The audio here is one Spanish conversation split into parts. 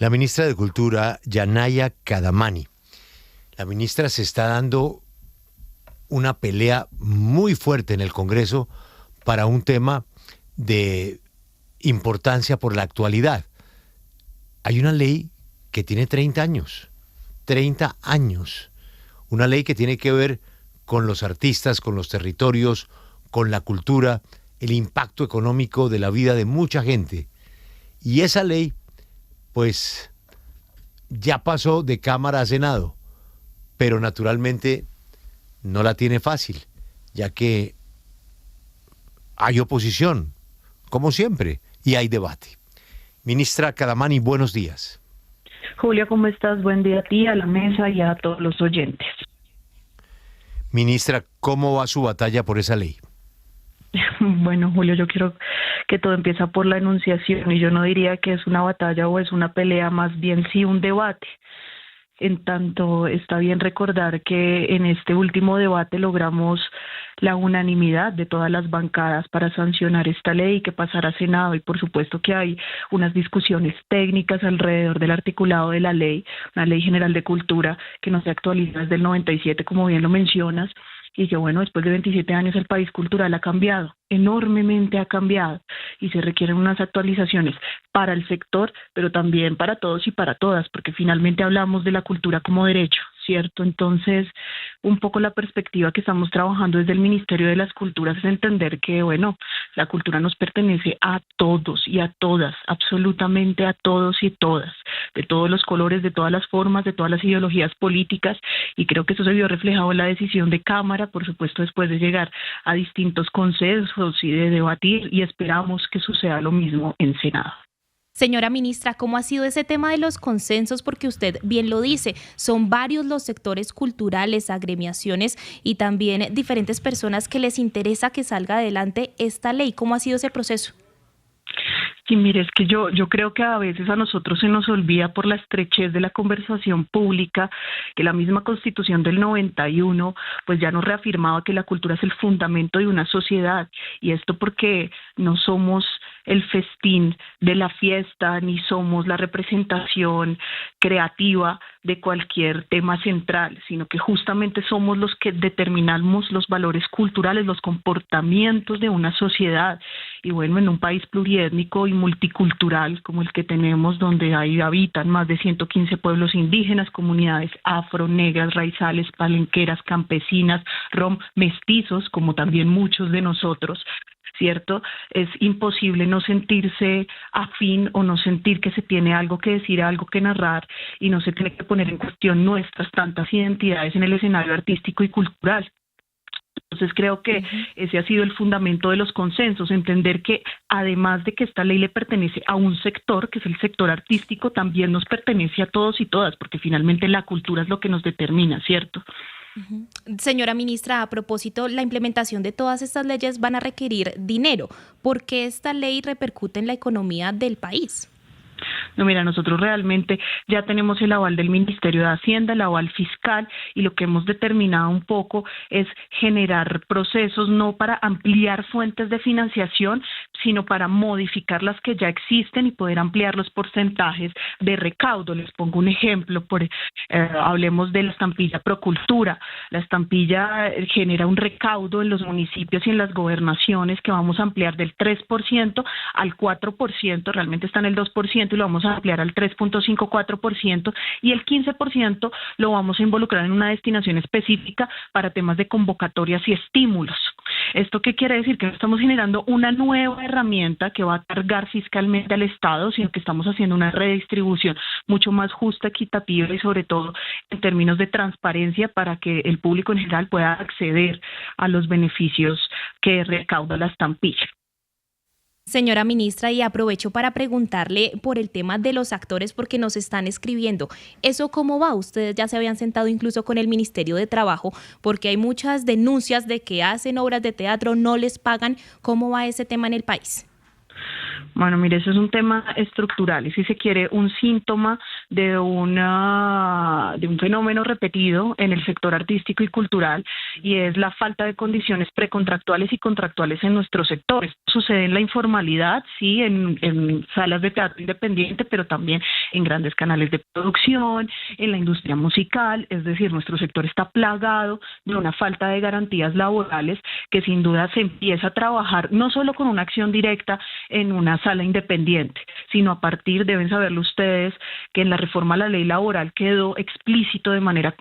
La ministra de Cultura, Yanaya Kadamani. La ministra se está dando una pelea muy fuerte en el Congreso para un tema de importancia por la actualidad. Hay una ley que tiene 30 años, una ley que tiene que ver con los artistas, con los territorios, con la cultura, el impacto económico de la vida de mucha gente. Y esa ley, pues, ya pasó de Cámara a Senado, pero naturalmente no la tiene fácil, ya que hay oposición, como siempre, y hay debate. Ministra Kadamani, buenos días. Julio, ¿cómo estás? Buen día a ti, a la mesa y a todos los oyentes. Ministra, ¿cómo va su batalla por esa ley? Bueno, Julio, yo quiero que todo empieza por la enunciación y yo no diría que es una batalla o es una pelea, más bien sí un debate. En tanto, está bien recordar que en este último debate logramos la unanimidad de todas las bancadas para sancionar esta ley que pasara a Senado, y por supuesto que hay unas discusiones técnicas alrededor del articulado de la ley, una ley general de cultura que no se actualiza desde el 97, como bien lo mencionas, y que bueno, después de 27 años el país cultural ha cambiado, enormemente ha cambiado, y se requieren unas actualizaciones para el sector, pero también para todos y para todas, porque finalmente hablamos de la cultura como derecho, ¿cierto? Entonces, un poco la perspectiva que estamos trabajando desde el Ministerio de las Culturas es entender que, bueno, la cultura nos pertenece a todos y a todas, absolutamente a todos y todas, de todos los colores, de todas las formas, de todas las ideologías políticas, y creo que eso se vio reflejado en la decisión de Cámara, por supuesto, después de llegar a distintos consensos y de debatir, y esperamos que suceda lo mismo en Senado. Señora ministra, ¿cómo ha sido ese tema de los consensos? Porque usted bien lo dice, son varios los sectores culturales, agremiaciones y también diferentes personas que les interesa que salga adelante esta ley. ¿Cómo ha sido ese proceso? Sí, mire, es que yo creo que a veces a nosotros se nos olvida por la estrechez de la conversación pública que la misma Constitución del 91 pues ya nos reafirmaba que la cultura es el fundamento de una sociedad, y esto porque no somos el festín de la fiesta ni somos la representación creativa de cualquier tema central, sino que justamente somos los que determinamos los valores culturales, los comportamientos de una sociedad. Y bueno, en un país pluriétnico y multicultural como el que tenemos, donde habitan más de 115 pueblos indígenas, comunidades afro, negras, raizales, palenqueras, campesinas, rom, mestizos, como también muchos de nosotros, ¿cierto? Es imposible no sentirse afín o no sentir que se tiene algo que decir, algo que narrar, y no se tiene que poner en cuestión nuestras tantas identidades en el escenario artístico y cultural. Entonces creo que ese ha sido el fundamento de los consensos, entender que además de que esta ley le pertenece a un sector, que es el sector artístico, también nos pertenece a todos y todas, porque finalmente la cultura es lo que nos determina, ¿cierto? Señora ministra, a propósito, la implementación de todas estas leyes van a requerir dinero. ¿Por qué esta ley repercute en la economía del país? No, mira, nosotros realmente ya tenemos el aval del Ministerio de Hacienda, el aval fiscal, y lo que hemos determinado un poco es generar procesos no para ampliar fuentes de financiación, sino para modificar las que ya existen y poder ampliar los porcentajes de recaudo. Les pongo un ejemplo, hablemos de la estampilla Procultura. La estampilla genera un recaudo en los municipios y en las gobernaciones que vamos a ampliar del 3% al 4%, realmente está en el 2%, y lo vamos a ampliar al 3.54%, y el 15% lo vamos a involucrar en una destinación específica para temas de convocatorias y estímulos. ¿Esto qué quiere decir? Que no estamos generando una nueva herramienta que va a cargar fiscalmente al Estado, sino que estamos haciendo una redistribución mucho más justa, equitativa y sobre todo en términos de transparencia para que el público en general pueda acceder a los beneficios que recauda la estampilla. Señora ministra, y aprovecho para preguntarle por el tema de los actores, porque nos están escribiendo. ¿Eso cómo va? Ustedes ya se habían sentado incluso con el Ministerio de Trabajo, porque hay muchas denuncias de que hacen obras de teatro, no les pagan. ¿Cómo va ese tema en el país? Bueno, mire, eso es un tema estructural y si se quiere un síntoma de un fenómeno repetido en el sector artístico y cultural, y es la falta de condiciones precontractuales y contractuales en nuestros sectores. Sucede en la informalidad, sí, en salas de teatro independiente, pero también en grandes canales de producción, en la industria musical, es decir, nuestro sector está plagado de una falta de garantías laborales que sin duda se empieza a trabajar no solo con una acción directa en una sala independiente, sino a partir, deben saberlo ustedes, que en la reforma a la ley laboral quedó explícito de manera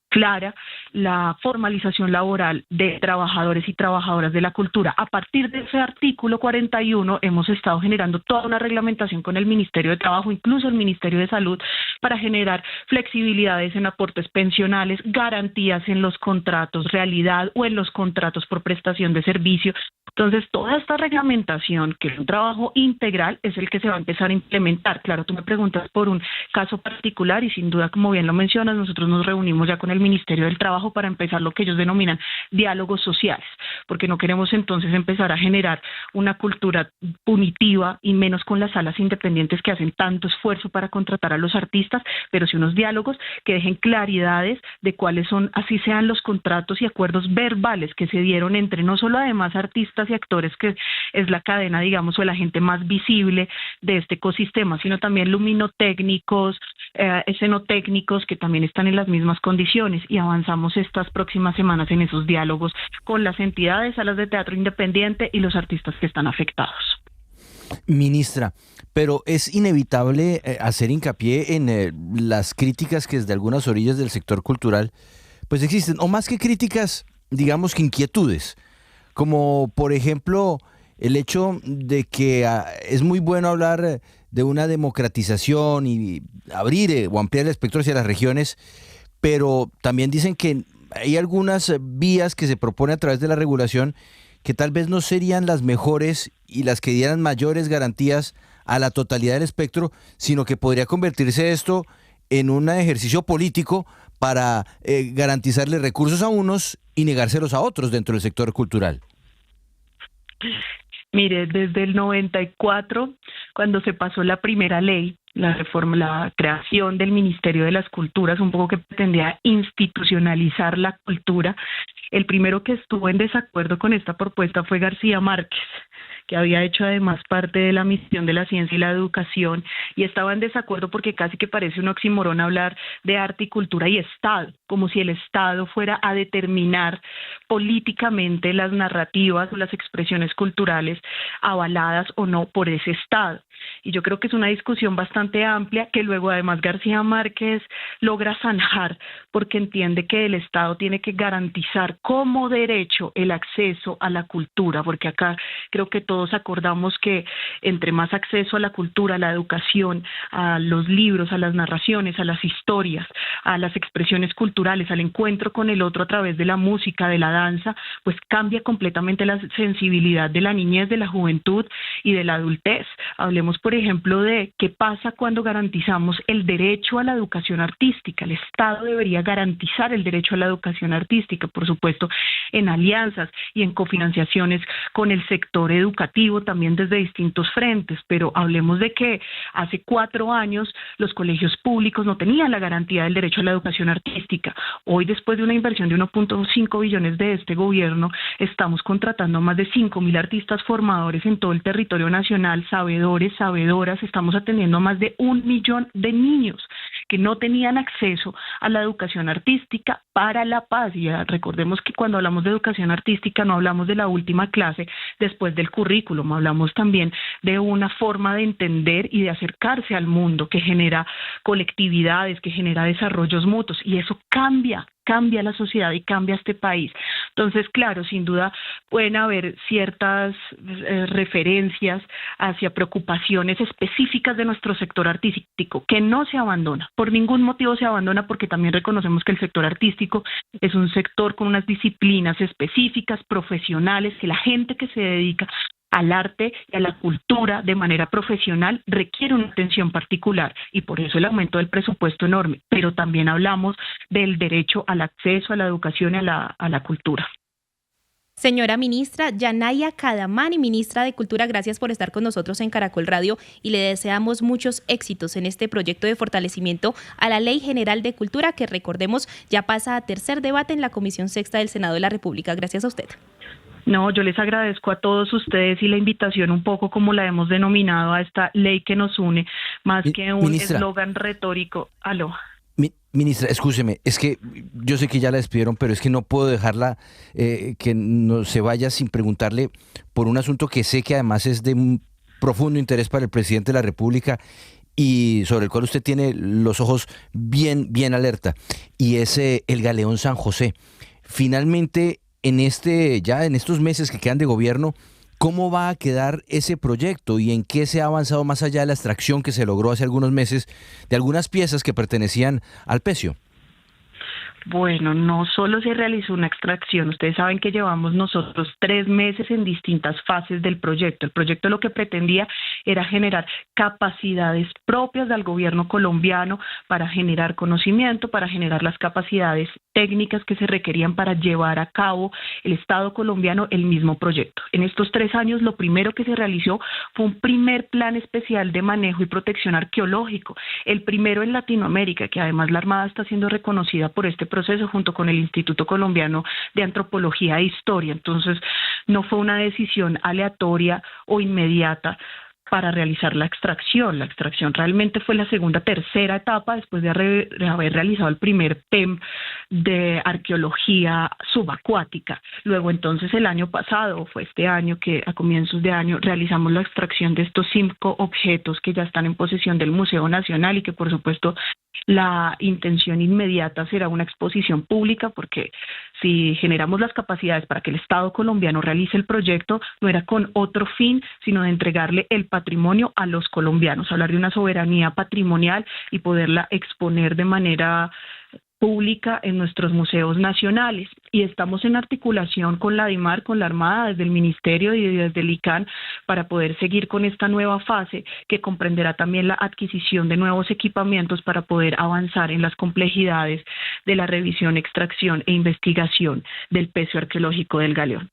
clara la formalización laboral de trabajadores y trabajadoras de la cultura. A partir de ese artículo 41 hemos estado generando toda una reglamentación con el Ministerio de Trabajo, incluso el Ministerio de Salud, para generar flexibilidades en aportes pensionales, garantías en los contratos realidad o en los contratos por prestación de servicio. Entonces, toda esta reglamentación, que es un trabajo integral, es el que se va a empezar a implementar. Claro, tú me preguntas por un caso particular y sin duda, como bien lo mencionas, nosotros nos reunimos ya con el Ministerio del Trabajo para empezar lo que ellos denominan diálogos sociales, porque no queremos entonces empezar a generar una cultura punitiva y menos con las salas independientes que hacen tanto esfuerzo para contratar a los artistas, pero sí unos diálogos que dejen claridades de cuáles son, así sean los contratos y acuerdos verbales que se dieron entre no solo además artistas y actores, que es la cadena, digamos, o el agente más visible de este ecosistema, sino también luminotécnicos, escenotécnicos, que también están en las mismas condiciones, y avanzamos estas próximas semanas en esos diálogos con las entidades, salas de teatro independiente y los artistas que están afectados. Ministra, pero es inevitable hacer hincapié en las críticas que desde algunas orillas del sector cultural pues existen, o más que críticas, digamos que inquietudes, como por ejemplo el hecho de que es muy bueno hablar de una democratización y abrir o ampliar el espectro hacia las regiones, pero también dicen que hay algunas vías que se proponen a través de la regulación que tal vez no serían las mejores y las que dieran mayores garantías a la totalidad del espectro, sino que podría convertirse esto en un ejercicio político para garantizarle recursos a unos y negárselos a otros dentro del sector cultural. Mire, desde el 94, cuando se pasó la primera ley, la reforma, la creación del Ministerio de las Culturas, un poco que pretendía institucionalizar la cultura, el primero que estuvo en desacuerdo con esta propuesta fue García Márquez, que había hecho además parte de la misión de la ciencia y la educación, y estaba en desacuerdo porque casi que parece un oxímoron hablar de arte y cultura y Estado, como si el Estado fuera a determinar políticamente las narrativas o las expresiones culturales avaladas o no por ese Estado. Y yo creo que es una discusión bastante amplia que luego además García Márquez logra zanjar, porque entiende que el Estado tiene que garantizar como derecho el acceso a la cultura, porque acá creo que todos acordamos que entre más acceso a la cultura, a la educación, a los libros, a las narraciones, a las historias, a las expresiones culturales, al encuentro con el otro a través de la música, de la danza, pues cambia completamente la sensibilidad de la niñez, de la juventud y de la adultez. Hablemos, por ejemplo, de qué pasa cuando garantizamos el derecho a la educación artística. El Estado debería garantizar el derecho a la educación artística, por supuesto, en alianzas y en cofinanciaciones con el sector educativo, también desde distintos frentes, pero hablemos de que hace 4 años los colegios públicos no tenían la garantía del derecho a la educación artística. Hoy, después de una inversión de 1.5 billones de este gobierno, estamos contratando a más de 5.000 artistas formadores en todo el territorio nacional, sabedores, sabedoras, estamos atendiendo a más de 1 millón de niños que no tenían acceso a la educación artística para la paz. Y recordemos que cuando hablamos de educación artística no hablamos de la última clase después del currículum, hablamos también de una forma de entender y de acercarse al mundo que genera colectividades, que genera desarrollos mutuos, y eso cambia la sociedad y cambia este país. Entonces, claro, sin duda pueden haber ciertas referencias hacia preocupaciones específicas de nuestro sector artístico, que no se abandona, por ningún motivo se abandona, porque también reconocemos que el sector artístico es un sector con unas disciplinas específicas, profesionales, que la gente que se dedica al arte y a la cultura de manera profesional requiere una atención particular, y por eso el aumento del presupuesto enorme, pero también hablamos del derecho al acceso a la educación y a la cultura. Señora ministra Yanaya Cadamani, ministra de Cultura, gracias por estar con nosotros en Caracol Radio y le deseamos muchos éxitos en este proyecto de fortalecimiento a la Ley General de Cultura que, recordemos, ya pasa a tercer debate en la Comisión Sexta del Senado de la República. Gracias a usted. No, yo les agradezco a todos ustedes y la invitación un poco como la hemos denominado a esta ley que nos une, más que un eslogan retórico. Aló. Ministra, escúcheme, es que yo sé que ya la despidieron, pero es que no puedo dejarla que no se vaya sin preguntarle por un asunto que sé que además es de un profundo interés para el presidente de la República y sobre el cual usted tiene los ojos bien alerta, y es el Galeón San José. Finalmente, en estos meses que quedan de gobierno, ¿cómo va a quedar ese proyecto y en qué se ha avanzado más allá de la extracción que se logró hace algunos meses de algunas piezas que pertenecían al pecio? Bueno, no solo se realizó una extracción, ustedes saben que llevamos nosotros 3 meses en distintas fases del proyecto. El proyecto lo que pretendía era generar capacidades propias del gobierno colombiano para generar conocimiento, para generar las capacidades técnicas que se requerían para llevar a cabo el Estado colombiano el mismo proyecto. En estos 3 años lo primero que se realizó fue un primer plan especial de manejo y protección arqueológico, el primero en Latinoamérica, que además la Armada está siendo reconocida por este proceso junto con el Instituto Colombiano de Antropología e Historia. Entonces, no fue una decisión aleatoria o inmediata para realizar la extracción. La extracción realmente fue la tercera etapa después de haber realizado el primer PEM de arqueología subacuática. Luego entonces el año pasado, fue este año que a comienzos de año realizamos la extracción de estos 5 objetos que ya están en posesión del Museo Nacional y que por supuesto la intención inmediata será una exposición pública, porque si generamos las capacidades para que el Estado colombiano realice el proyecto, no era con otro fin, sino de entregarle el patrimonio a los colombianos, hablar de una soberanía patrimonial y poderla exponer de manera pública en nuestros museos nacionales. Y estamos en articulación con la DIMAR, con la Armada, desde el Ministerio y desde el ICANN, para poder seguir con esta nueva fase que comprenderá también la adquisición de nuevos equipamientos para poder avanzar en las complejidades de la revisión, extracción e investigación del pecio arqueológico del Galeón.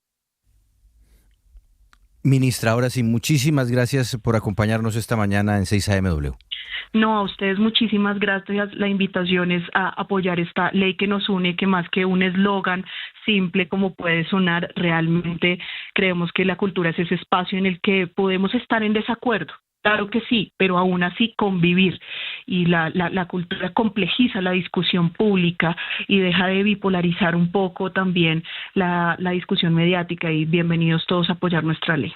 Ministra, ahora sí, muchísimas gracias por acompañarnos esta mañana en 6 AMW. No, a ustedes muchísimas gracias. La invitación es a apoyar esta ley que nos une, que más que un eslogan simple como puede sonar, realmente creemos que la cultura es ese espacio en el que podemos estar en desacuerdo. Claro que sí, pero aún así convivir. Y la cultura complejiza la discusión pública y deja de bipolarizar un poco también la discusión mediática, y bienvenidos todos a apoyar nuestra ley.